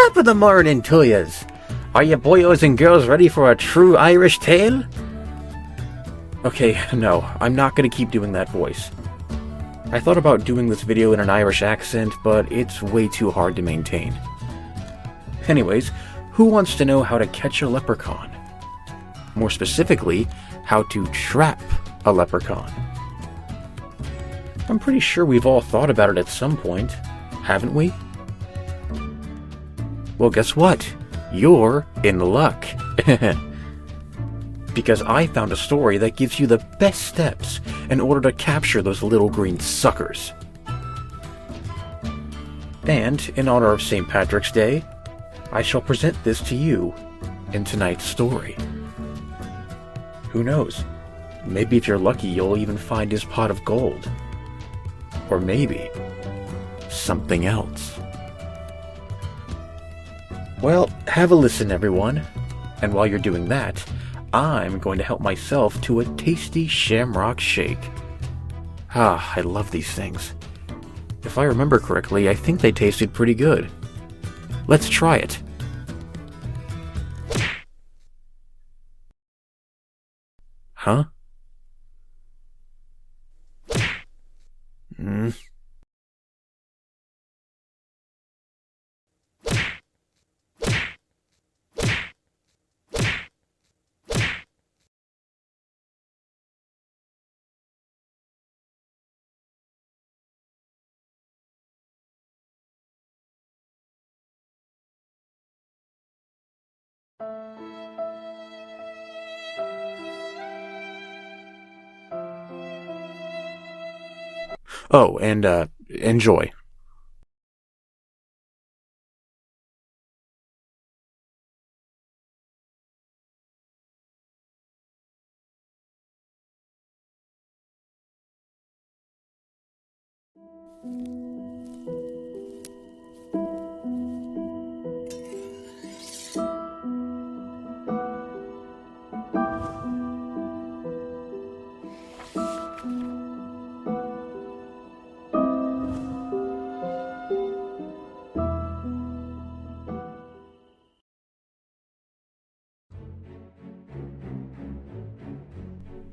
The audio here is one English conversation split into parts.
Top of the morning to yas. Are you boyos and girls ready for a true Irish tale? Okay, no, I'm not gonna keep doing that voice. I thought about doing this video in an Irish accent, but it's way too hard to maintain. Anyways, who wants to know how to catch a leprechaun? More specifically, how to trap a leprechaun. I'm pretty sure we've all thought about it at some point, haven't we? Well, guess what? You're in luck. Because I found a story that gives you the best steps in order to capture those little green suckers. And in honor of St. Patrick's Day, I shall present this to you in tonight's story. Who knows? Maybe if you're lucky, you'll even find his pot of gold. Or maybe something else. Well, have a listen, everyone. And while you're doing that, I'm going to help myself to a tasty shamrock shake. Ah, I love these things. If I remember correctly, I think they tasted pretty good. Let's try it. Huh? Oh, and, enjoy.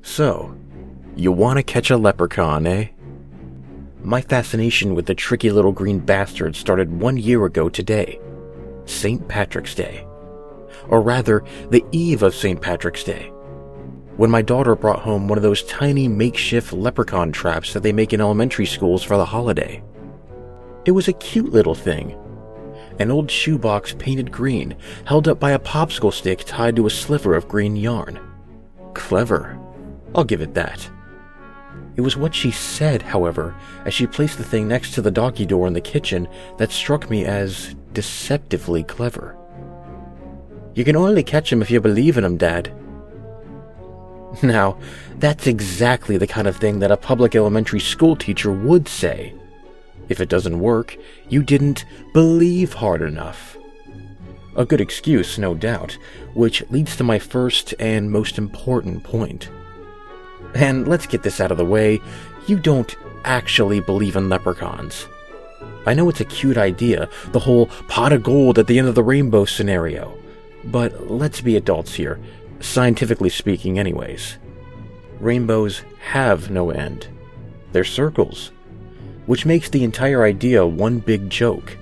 So, you want to catch a leprechaun, eh? My fascination with the tricky little green bastard started 1 year ago today, St. Patrick's Day. Or rather, the eve of St. Patrick's Day, when my daughter brought home one of those tiny makeshift leprechaun traps that they make in elementary schools for the holiday. It was a cute little thing. An old shoebox painted green, held up by a popsicle stick tied to a sliver of green yarn. Clever. I'll give it that. It was what she said, however, as she placed the thing next to the doggy door in the kitchen that struck me as deceptively clever. You can only catch him if you believe in him, Dad. Now, that's exactly the kind of thing that a public elementary school teacher would say. If it doesn't work, you didn't believe hard enough. A good excuse, no doubt, which leads to my first and most important point. And let's get this out of the way, you don't actually believe in leprechauns. I know it's a cute idea, the whole pot of gold at the end of the rainbow scenario. But let's be adults here, scientifically speaking anyways. Rainbows have no end. They're circles, which makes the entire idea one big joke.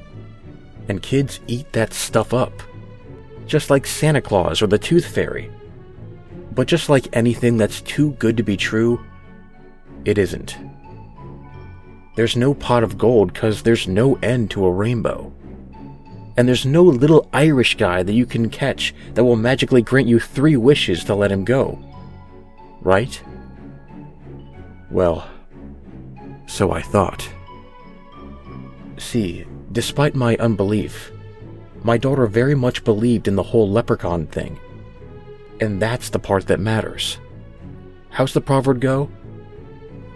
And kids eat that stuff up. Just like Santa Claus or the Tooth Fairy. But just like anything that's too good to be true, it isn't. There's no pot of gold because there's no end to a rainbow. And there's no little Irish guy that you can catch that will magically grant you 3 wishes to let him go. Right? Well, so I thought. See, despite my unbelief, my daughter very much believed in the whole leprechaun thing. And that's the part that matters. How's the proverb go?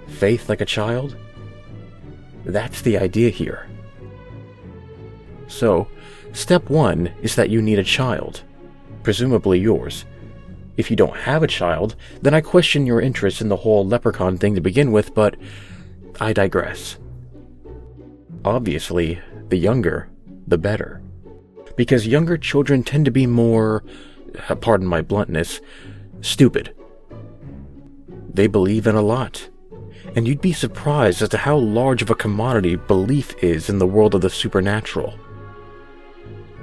Faith like a child? That's the idea here. So, step 1 is that you need a child, presumably yours. If you don't have a child, then I question your interest in the whole leprechaun thing to begin with, but I digress. Obviously, the younger, the better. because younger children tend to be more, pardon my bluntness, stupid. They believe in a lot, and you'd be surprised as to how large of a commodity belief is in the world of the supernatural.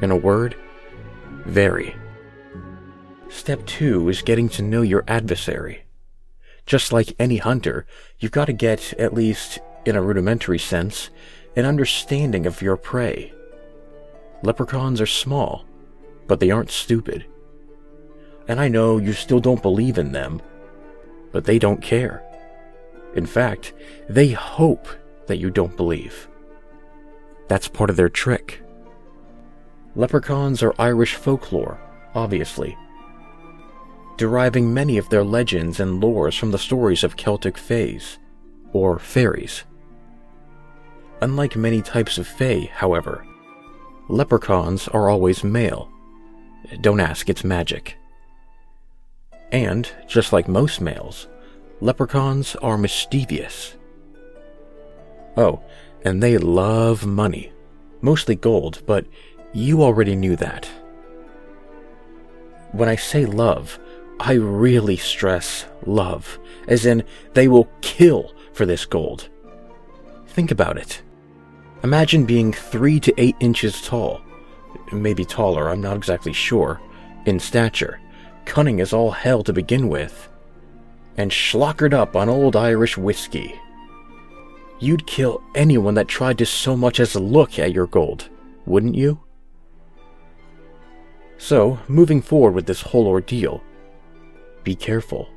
In a word, very. Step 2 is getting to know your adversary. Just like any hunter, you've got to get, at least in a rudimentary sense, an understanding of your prey. Leprechauns are small, but they aren't stupid. And I know you still don't believe in them, but they don't care. In fact, they hope that you don't believe. That's part of their trick. Leprechauns are Irish folklore, obviously, deriving many of their legends and lores from the stories of Celtic fays, or fairies. Unlike many types of fae, however, leprechauns are always male. Don't ask, it's magic. And, just like most males, leprechauns are mischievous. Oh, and they love money. Mostly gold, but you already knew that. When I say love, I really stress love, as in they will kill for this gold. Think about it. Imagine being 3 to 8 inches tall, maybe taller, I'm not exactly sure, in stature, cunning as all hell to begin with, and schlockered up on old Irish whiskey. You'd kill anyone that tried to so much as look at your gold, wouldn't you? So, moving forward with this whole ordeal, be careful.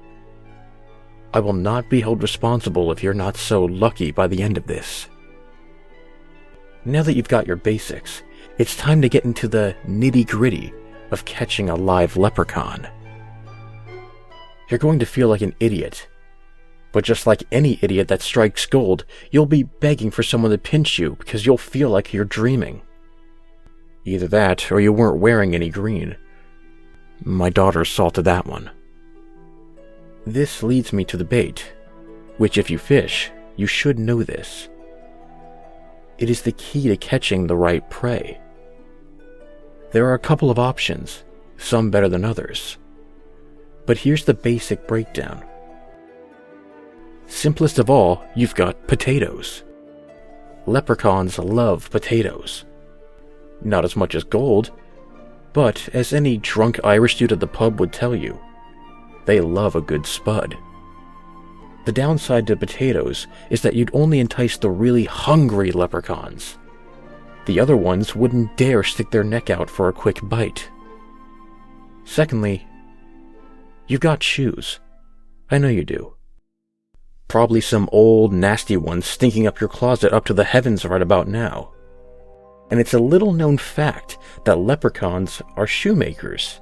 I will not be held responsible if you're not so lucky by the end of this. Now that you've got your basics, it's time to get into the nitty-gritty of catching a live leprechaun. You're going to feel like an idiot, but just like any idiot that strikes gold, you'll be begging for someone to pinch you because you'll feel like you're dreaming. Either that, or you weren't wearing any green. My daughter saw to that one. This leads me to the bait, which if you fish, you should know this. It is the key to catching the right prey. There are a couple of options, some better than others. But here's the basic breakdown. Simplest of all, you've got potatoes. Leprechauns love potatoes. Not as much as gold, but as any drunk Irish dude at the pub would tell you, they love a good spud. The downside to potatoes is that you'd only entice the really hungry leprechauns. The other ones wouldn't dare stick their neck out for a quick bite. Secondly, you've got shoes. I know you do. Probably some old, nasty ones stinking up your closet up to the heavens right about now. And it's a little-known fact that leprechauns are shoemakers.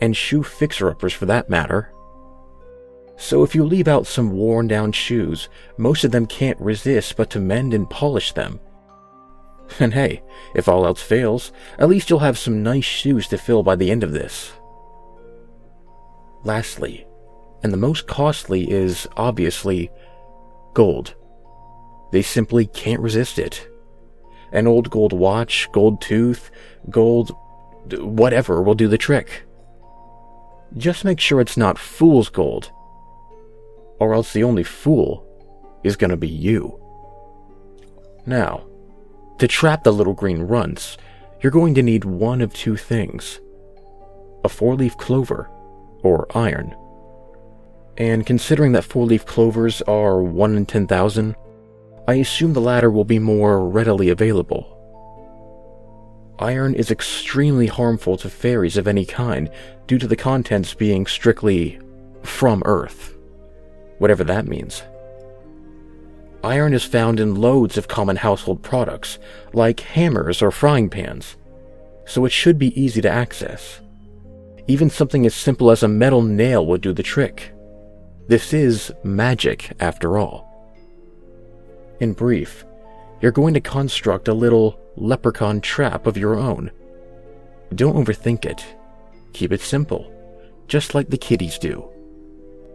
And shoe fixer-uppers for that matter. So if you leave out some worn-down shoes, most of them can't resist but to mend and polish them. And hey, if all else fails, at least you'll have some nice shoes to fill by the end of this. Lastly, and the most costly, is, obviously, gold. They simply can't resist it. An old gold watch, gold tooth, gold... whatever will do the trick. Just make sure it's not fool's gold, or else the only fool is gonna be you. Now, to trap the little green runts, you're going to need one of two things. A 4-leaf clover, or iron. And considering that 4-leaf clovers are 1 in 10,000, I assume the latter will be more readily available. Iron is extremely harmful to fairies of any kind due to the contents being strictly from Earth, whatever that means. Iron is found in loads of common household products, like hammers or frying pans, so it should be easy to access. Even something as simple as a metal nail would do the trick. This is magic, after all. In brief, you're going to construct a little leprechaun trap of your own. Don't overthink it. Keep it simple, just like the kiddies do.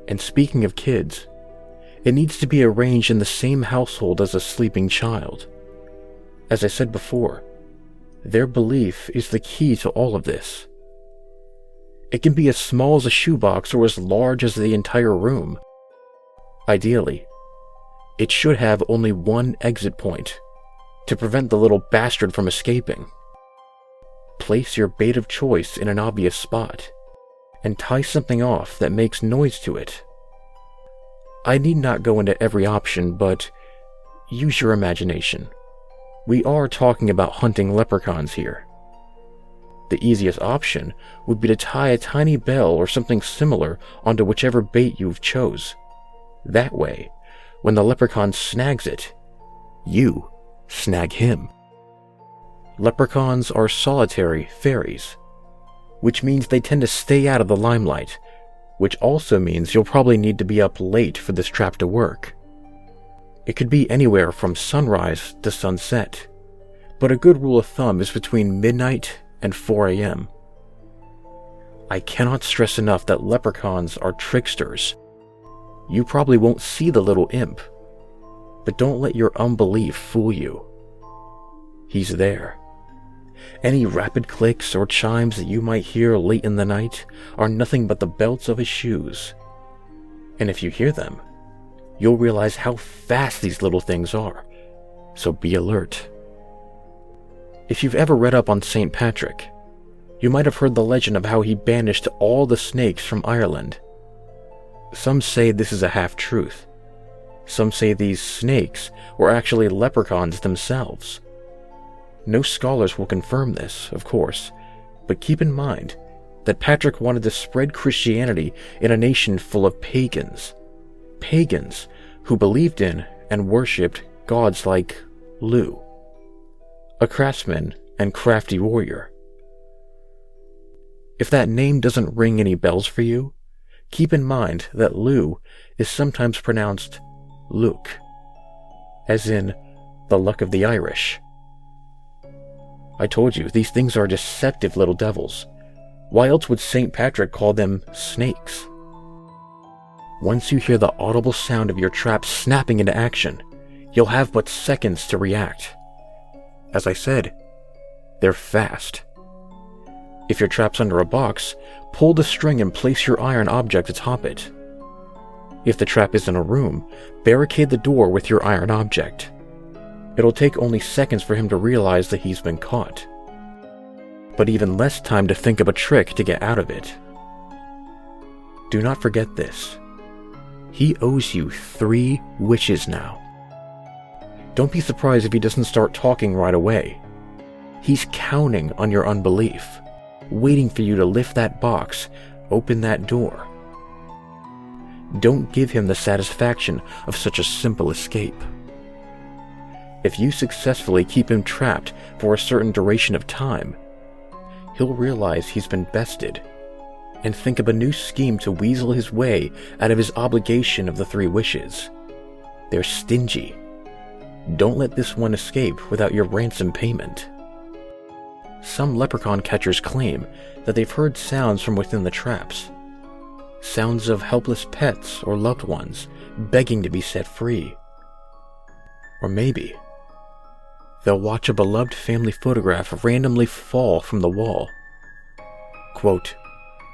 And speaking of kids, it needs to be arranged in the same household as a sleeping child. As I said before, Their belief is the key to all of this. It can be as small as a shoebox or as large as the entire room. Ideally, it should have only one exit point to prevent the little bastard from escaping. Place your bait of choice in an obvious spot and tie something off that makes noise to it. I need not go into every option, but use your imagination. We are talking about hunting leprechauns here. The easiest option would be to tie a tiny bell or something similar onto whichever bait you've chose. That way, when the leprechaun snags it, you snag him. Leprechauns are solitary fairies, which means they tend to stay out of the limelight, which also means you'll probably need to be up late for this trap to work. It could be anywhere from sunrise to sunset, but a good rule of thumb is between midnight and 4 a.m. I cannot stress enough that leprechauns are tricksters. You probably won't see the little imp, but don't let your unbelief fool you. He's there. Any rapid clicks or chimes that you might hear late in the night are nothing but the belts of his shoes. And if you hear them, you'll realize how fast these little things are, so be alert. If you've ever read up on St. Patrick, you might have heard the legend of how he banished all the snakes from Ireland. Some say this is a half-truth. Some say these snakes were actually leprechauns themselves. No scholars will confirm this, of course, but keep in mind that Patrick wanted to spread Christianity in a nation full of pagans. Pagans who believed in and worshipped gods like Lu, a craftsman and crafty warrior. If that name doesn't ring any bells for you, keep in mind that Lu is sometimes pronounced Luke, as in the luck of the Irish. I told you, these things are deceptive little devils. Why else would St. Patrick call them snakes? Once you hear the audible sound of your trap snapping into action, you'll have but seconds to react. As I said, they're fast. If your trap's under a box, pull the string and place your iron object atop it. If the trap is in a room, barricade the door with your iron object. It'll take only seconds for him to realize that he's been caught, but even less time to think of a trick to get out of it. Do not forget this. He owes you 3 wishes now. Don't be surprised if he doesn't start talking right away. He's counting on your unbelief, waiting for you to lift that box, open that door. Don't give him the satisfaction of such a simple escape. If you successfully keep him trapped for a certain duration of time, he'll realize he's been bested and think of a new scheme to weasel his way out of his obligation of the 3 wishes. They're stingy. Don't let this one escape without your ransom payment. Some leprechaun catchers claim that they've heard sounds from within the traps. Sounds of helpless pets or loved ones begging to be set free. Or maybe they'll watch a beloved family photograph randomly fall from the wall. Quote,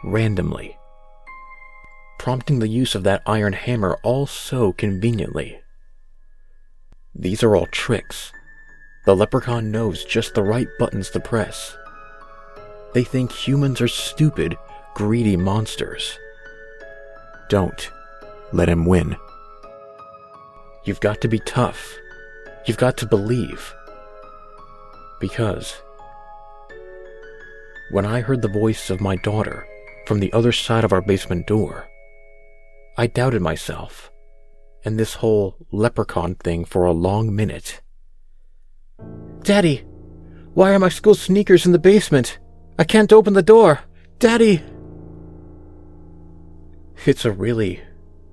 randomly. Prompting the use of that iron hammer all so conveniently. These are all tricks. The leprechaun knows just the right buttons to press. They think humans are stupid, greedy monsters. Don't let him win. You've got to be tough. You've got to believe. Because when I heard the voice of my daughter from the other side of our basement door, I doubted myself and this whole leprechaun thing for a long minute. Daddy, why are my school sneakers in the basement? I can't open the door. Daddy! It's a really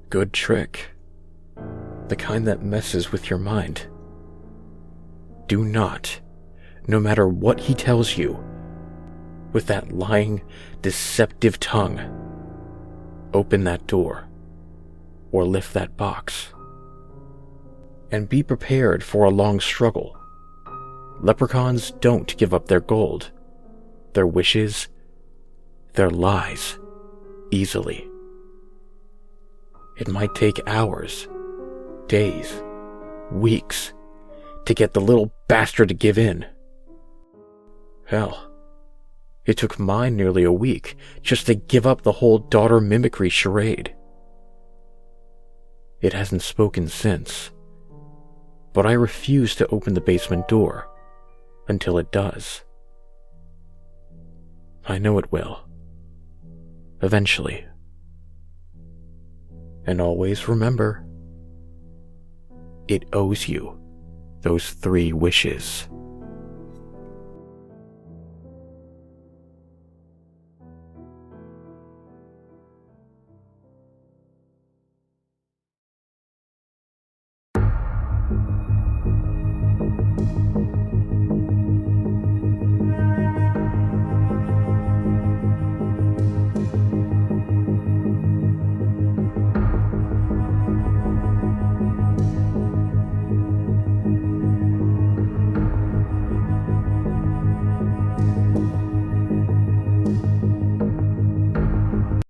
good trick. The kind that messes with your mind. Do not, no matter what he tells you, with that lying, deceptive tongue, open that door or lift that box. And be prepared for a long struggle. Leprechauns don't give up their gold, their wishes, their lies, easily. It might take hours, days, weeks to get the little bastard to give in. Hell, it took mine nearly a week just to give up the whole daughter mimicry charade. It hasn't spoken since, but I refuse to open the basement door until it does. I know it will. Eventually. And always remember, it owes you those 3 wishes.